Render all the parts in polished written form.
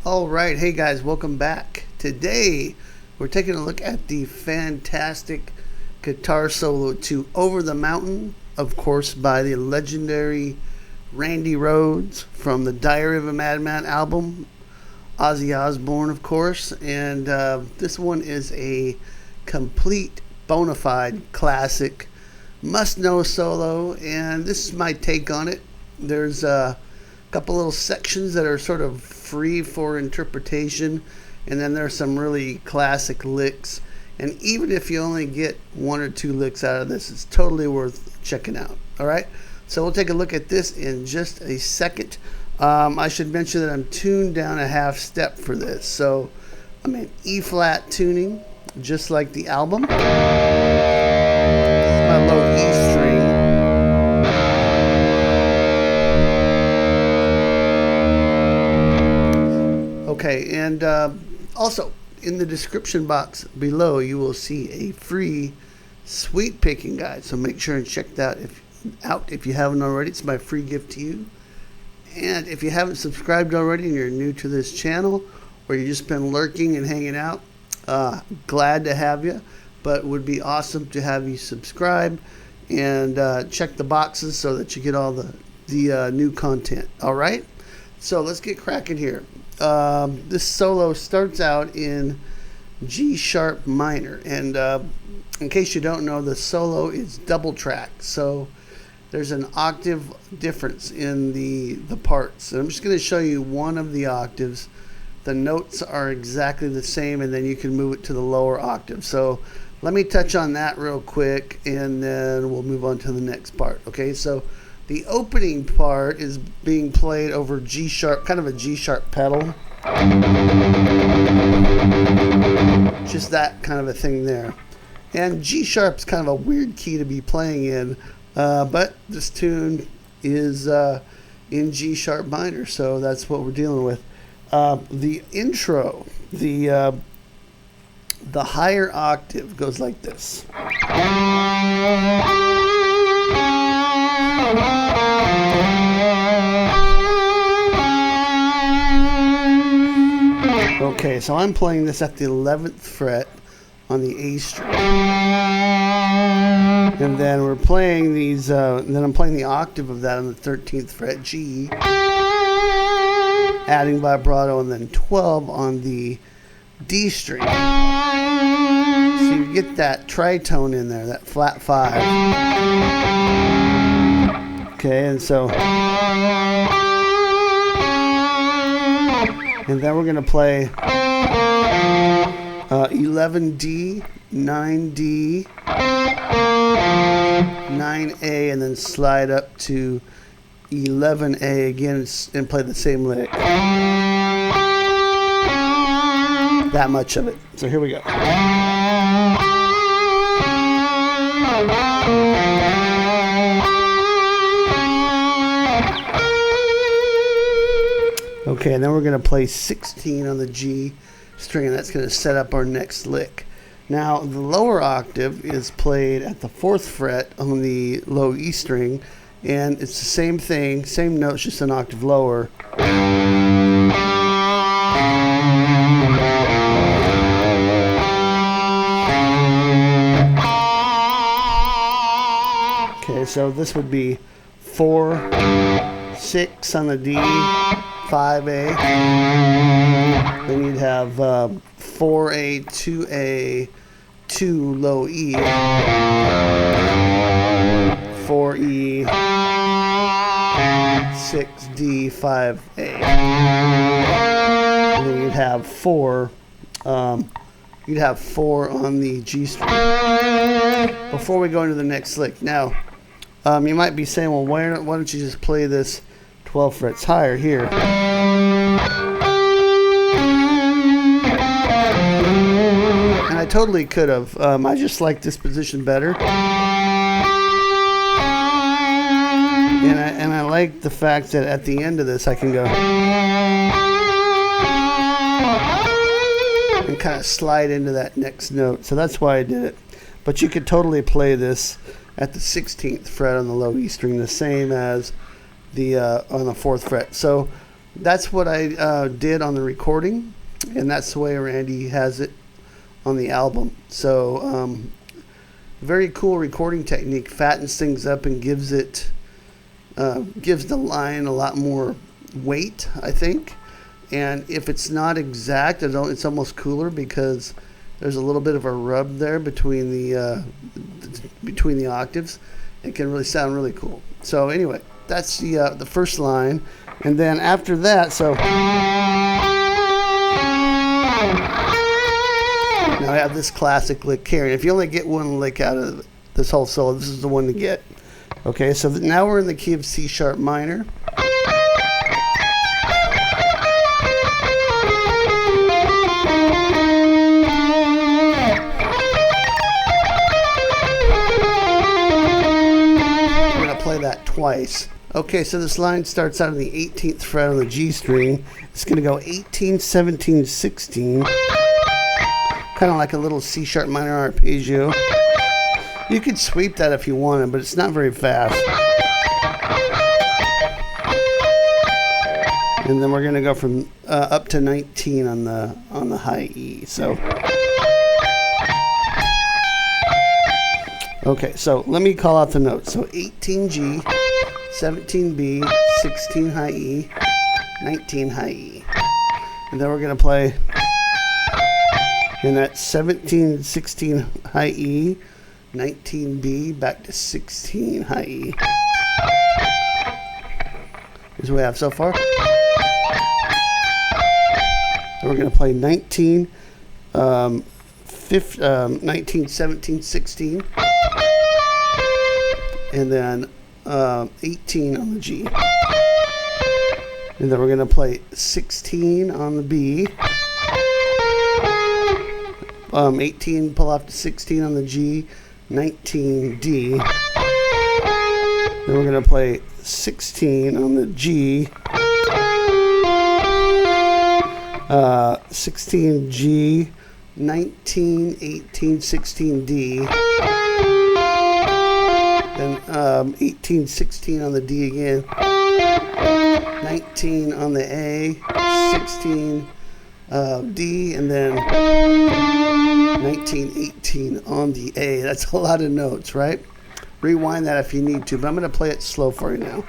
Alright, hey guys, welcome back. Today we're taking a look at the fantastic guitar solo to Over the Mountain, of course by the legendary Randy Rhoads from the Diary of a Madman album, Ozzy Osbourne of course, and this one is a complete bona fide classic, must-know solo, and this is my take on it. There's a couple little sections that are sort of free for interpretation, and then there's some really classic licks, and even if you only get one or two licks out of this, it's totally worth checking out. Alright, so we'll take a look at this in just a second. I should mention that I'm tuned down a half step for this, so I'm in E flat tuning just like the album. This is my low E string. Okay, and also in the description box below you will see a free sweet picking guide, so make sure and check that out if you haven't already. It's my free gift to you. And if you haven't subscribed already and you're new to this channel, or you've just been lurking and hanging out, glad to have you, but would be awesome to have you subscribe and check the boxes so that you get all the new content. Alright, so let's get cracking here. This solo starts out in G sharp minor, and in case you don't know, the solo is double track, so there's an octave difference in the parts, and I'm just going to show you one of the octaves. The notes are exactly the same, and then you can move it to the lower octave. So let me touch on that real quick, and then we'll move on to the next part. Okay, so the opening part is being played over G sharp, kind of a G sharp pedal. Just that kind of a thing there. And G sharp's kind of a weird key to be playing in, but this tune is in G sharp minor, so that's what we're dealing with. The intro, the higher octave goes like this. Okay, so I'm playing this at the 11th fret on the A string, and then we're playing these. Then I'm playing the octave of that on the 13th fret G, adding vibrato, and then 12 on the D string. So you get that tritone in there, that flat 5. Okay, and so, and then we're going to play 11D, 9D, 9A, and then slide up to 11A again and play the same lick. That much of it. So here we go. Okay, and then we're going to play 16 on the G string, and that's going to set up our next lick. Now, the lower octave is played at the 4th fret on the low E string, and it's the same thing, same notes, just an octave lower. Okay, so this would be 4, 6 on the D, 5A, have 4A, 2A, 2 low E, 4E, 6D, 5A. And then you'd have 4. You'd have 4 on the G string. Before we go into the next lick, now you might be saying, well, why don't you just play this 12 frets higher here? And I totally could have. I just like this position better. And I like the fact that at the end of this I can go and kind of slide into that next note. So that's why I did it. But you could totally play this at the 16th fret on the low E string, the same as the on the 4th fret. So that's what I did on the recording, and that's the way Randy has it on the album. So very cool recording technique. Fattens things up and gives it gives the line a lot more weight, I think. And if it's not exact, it's almost cooler because there's a little bit of a rub there between the octaves. It can really sound really cool. So anyway, that's the first line, and then after that, so now I have this classic lick here. And if you only get one lick out of this whole solo, this is the one to get. Okay, so now we're in the key of C sharp minor. That twice. Okay, so this line starts out on the 18th fret on the G string. It's going to go 18, 17, 16. Kind of like a little C sharp minor arpeggio. You could sweep that if you wanted, but it's not very fast. And then we're going to go from up to 19 on the high E. So okay, so let me call out the notes. So 18 G, 17 B, 16 high E, 19 high E. And then we're going to play in that 17, 16 high E, 19 B, back to 16 high E. Here's what we have so far. Then we're going to play 19, 19, 17, 16. And then 18 on the G. And then we're going to play 16 on the B. 18, pull off to 16 on the G, 19 D. Then we're going to play 16 on the G, 16 G, 19, 18, 16 D. Then 18, 16 on the D again, 19 on the A, 16 D, and then 19, 18 on the A. That's a lot of notes, right? Rewind that if you need to, but I'm going to play it slow for you now.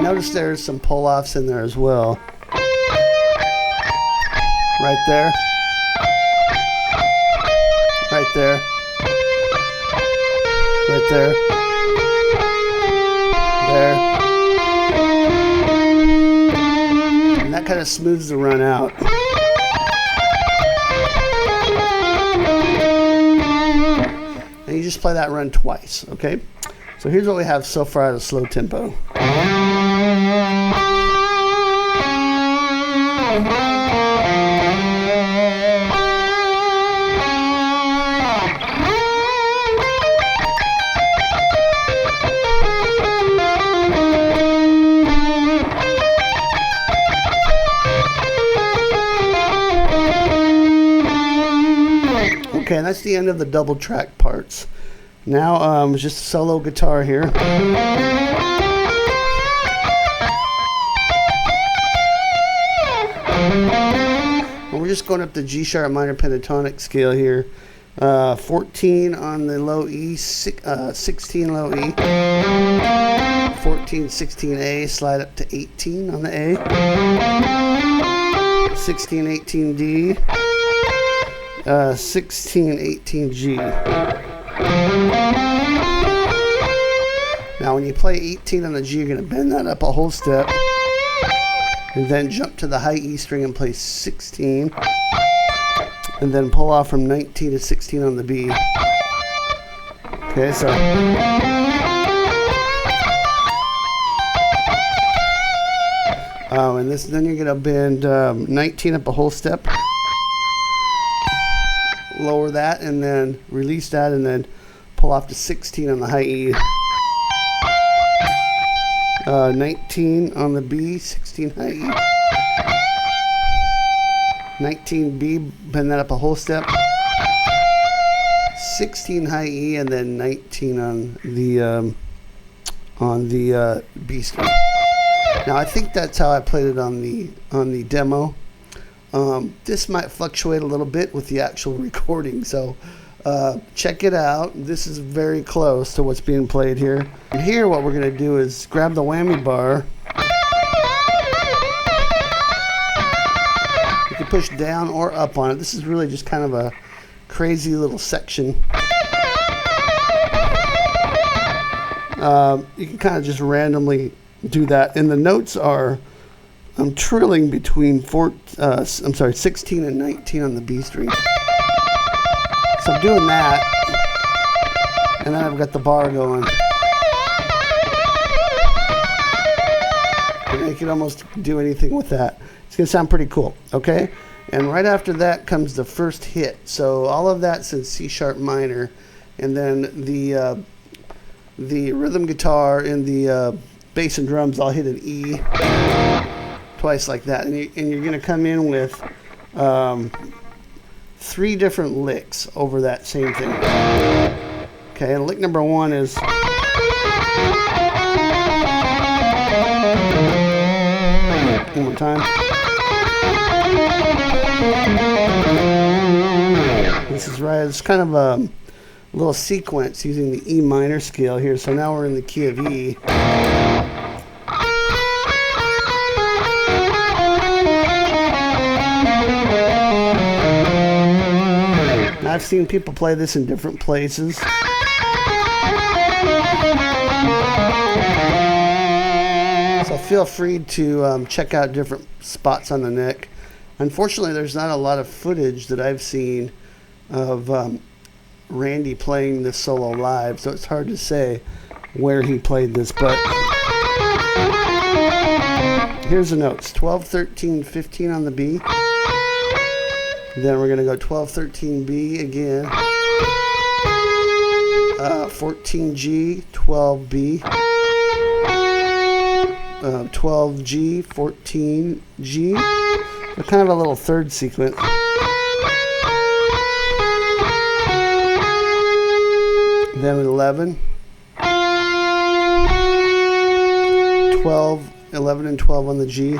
Notice there's some pull-offs in there as well. Right there. Right there. Right there. There. And that kind of smooths the run out. And you just play that run twice, okay? So here's what we have so far at a slow tempo. Okay, and that's the end of the double track parts. Now it's just a solo guitar here. And we're just going up the G sharp minor pentatonic scale here. 14 on the low E, 16 low E, 14, 16A, slide up to 18 on the A, 16, 18 D, 16, 18 G. Now when you play 18 on the G, you're going to bend that up a whole step, and then jump to the high E string and play 16, and then pull off from 19 to 16 on the B. Okay, so and this, then you're gonna bend 19 up a whole step, lower that, and then release that, and then pull off to 16 on the high E. 19 on the B, 16 high E. 19B, bend that up a whole step. 16 high E, and then 19 on the B string. Now I think that's how I played it on the demo. This might fluctuate a little bit with the actual recording, so check it out. This is very close to what's being played here. And here what we're going to do is grab the whammy bar. You can push down or up on it. This is really just kind of a crazy little section. You can kind of just randomly do that. And the notes are, I'm trilling between 16 and 19 on the B string. So I'm doing that, and then I've got the bar going. And I can almost do anything with that. It's going to sound pretty cool, okay? And right after that comes the first hit. So all of that's in C sharp minor, and then the rhythm guitar and the bass and drums all hit an E twice like that. And you're going to come in with 3 different licks over that same thing. Okay, and lick number 1 is one more time. This is right. It's kind of a little sequence using the E minor scale here. So now we're in the key of E. I've seen people play this in different places. So feel free to check out different spots on the neck. Unfortunately, there's not a lot of footage that I've seen of Randy playing this solo live, so it's hard to say where he played this, but here's the notes. 12, 13, 15 on the B. Then we're going to go 12, 13, B again. 14G, 12B. 12G, 14G. So kind of a little third sequence. Then 11. 12, 11 and 12 on the G.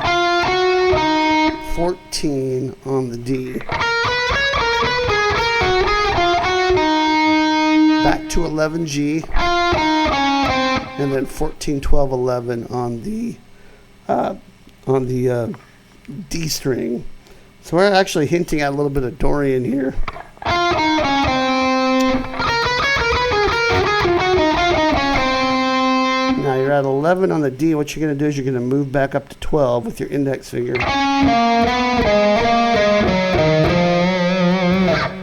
14 on the D. Back to 11G, and then 14, 12, 11 on the D string. So we're actually hinting at a little bit of Dorian here. Now you're at 11 on the D. What you're going to do is you're going to move back up to 12 with your index finger.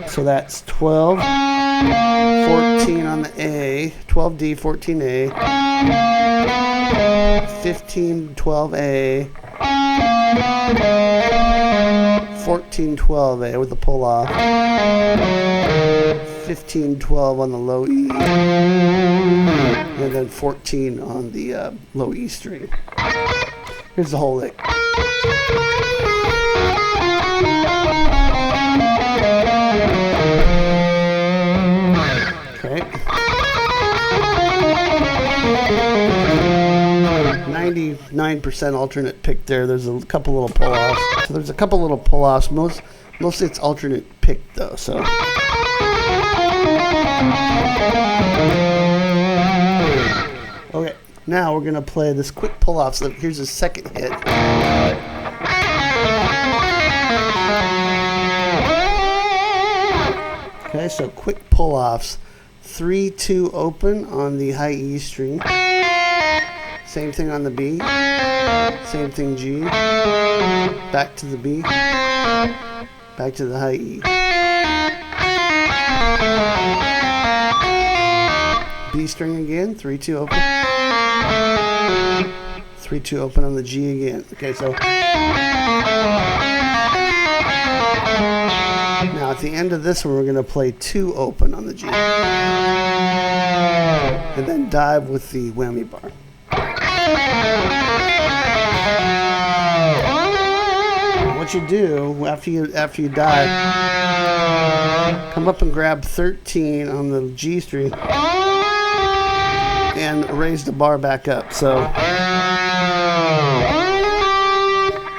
So that's 12, 14 on the A, 12D, 14A, 15, 12A, 14, 12A with the pull off, 15, 12 on the low E, and then 14 on the low E string. Here's the whole lick. Okay. 99% alternate pick there. There's a couple little pull-offs. So there's a couple little pull-offs. Mostly it's alternate pick though. So. Now we're going to play this quick pull-off. So here's the second hit. Okay, so quick pull-offs. 3-2 open on the high E string. Same thing on the B. Same thing G. Back to the B. Back to the high E. B string again, 3-2 open. 3-2 open on the G again. Okay, so now at the end of this one, we're going to play 2 open on the G. And then dive with the whammy bar. What you do after you dive, come up and grab 13 on the G string and raise the bar back up. So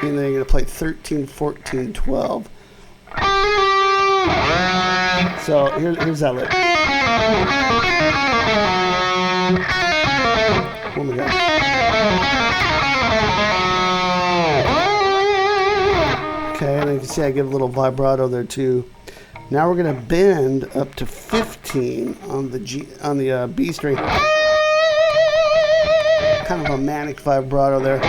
and then you're going to play 13, 14, 12. So here's that lick. Oh my God. Okay, and you can see I give a little vibrato there too. Now we're going to bend up to 15 on the B string. Kind of a manic vibrato there.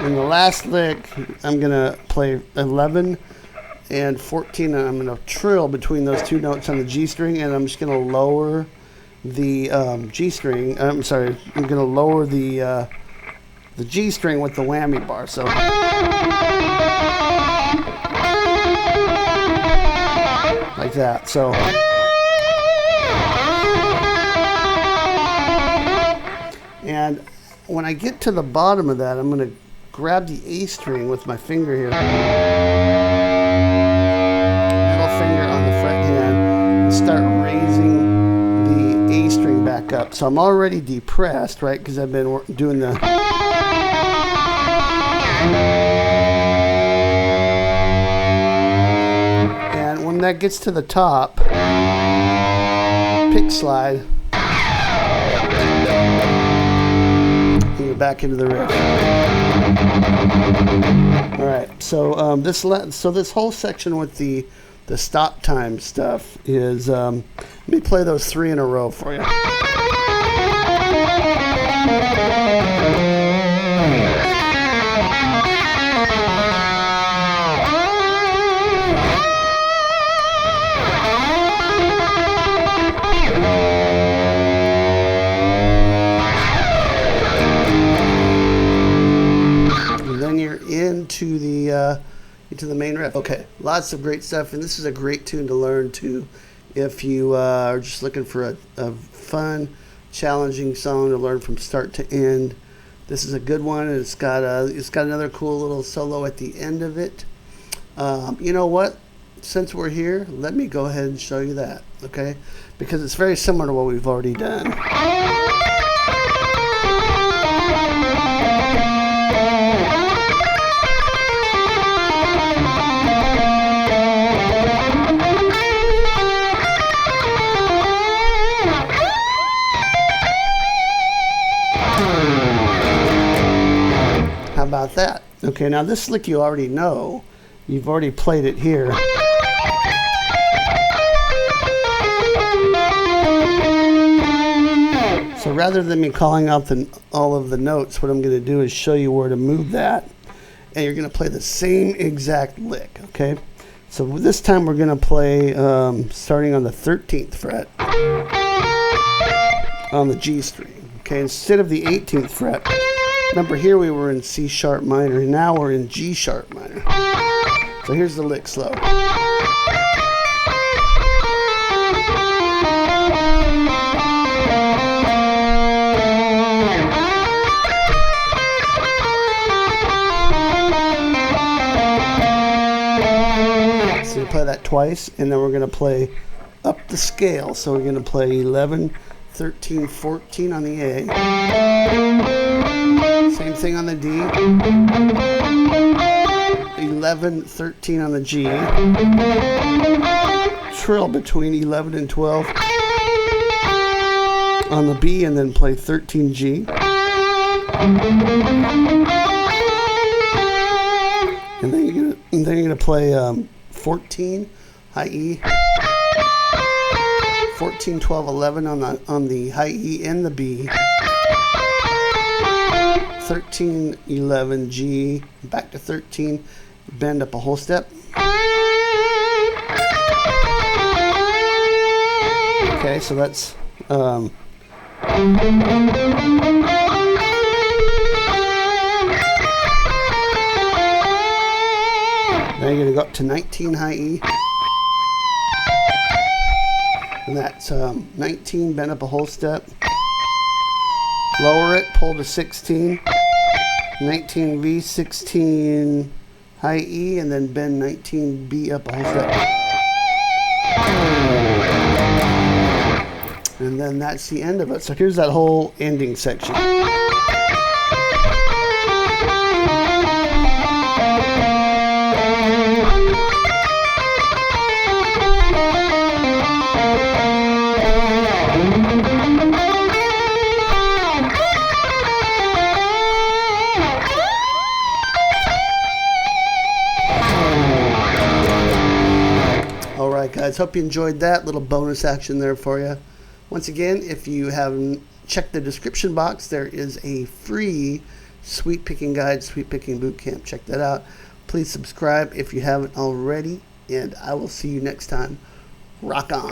In the last lick, I'm going to play 11 and 14, and I'm going to trill between those 2 notes on the G string, and I'm just going to lower the G string. I'm sorry, I'm going to lower the G string with the whammy bar. So like that. So and when I get to the bottom of that, I'm going to grab the A string with my finger here. Middle finger on the fret hand and start raising the A string back up. So I'm already depressed, right? Because I've been doing the... And when that gets to the top, pick slide. Back into the riff. All right, so this whole section with the stop time stuff is let me play those 3 in a row for you. Into the main riff. Okay, lots of great stuff, and this is a great tune to learn too if you are just looking for a fun, challenging song to learn from start to end. This is a good one, and it's got another cool little solo at the end of it. You know what? Since we're here, let me go ahead and show you that, okay? Because it's very similar to what we've already done. How about that? Okay, now this lick you already know. You've already played it here. So rather than me calling out all of the notes, what I'm going to do is show you where to move that. And you're going to play the same exact lick, okay? So this time we're going to play starting on the 13th fret on the G string, okay? Instead of the 18th fret. Remember, here we were in C sharp minor, and now we're in G sharp minor. So here's the lick slow. So you play that twice, and then we're going to play up the scale. So we're going to play 11, 13, 14 on the A. Same thing on the D. 11, 13 on the G. Trill between 11 and 12. on the B and then play 13 G. And then you're gonna play 14 high E, 14, 12, 11 on the high E and the B, 13, 11 G, back to 13, bend up a whole step. Okay, so that's now you're going to go up to 19 high E. And that's 19, bend up a whole step. Lower it, pull to 16. 19 V, 16 high E, and then bend 19 B up a whole step. And then that's the end of it. So here's that whole ending section. Alright guys, hope you enjoyed that little bonus action there for you. Once again, if you haven't checked the description box, there is a free sweep picking guide, sweep picking boot camp. Check that out. Please subscribe if you haven't already, and I will see you next time. Rock on.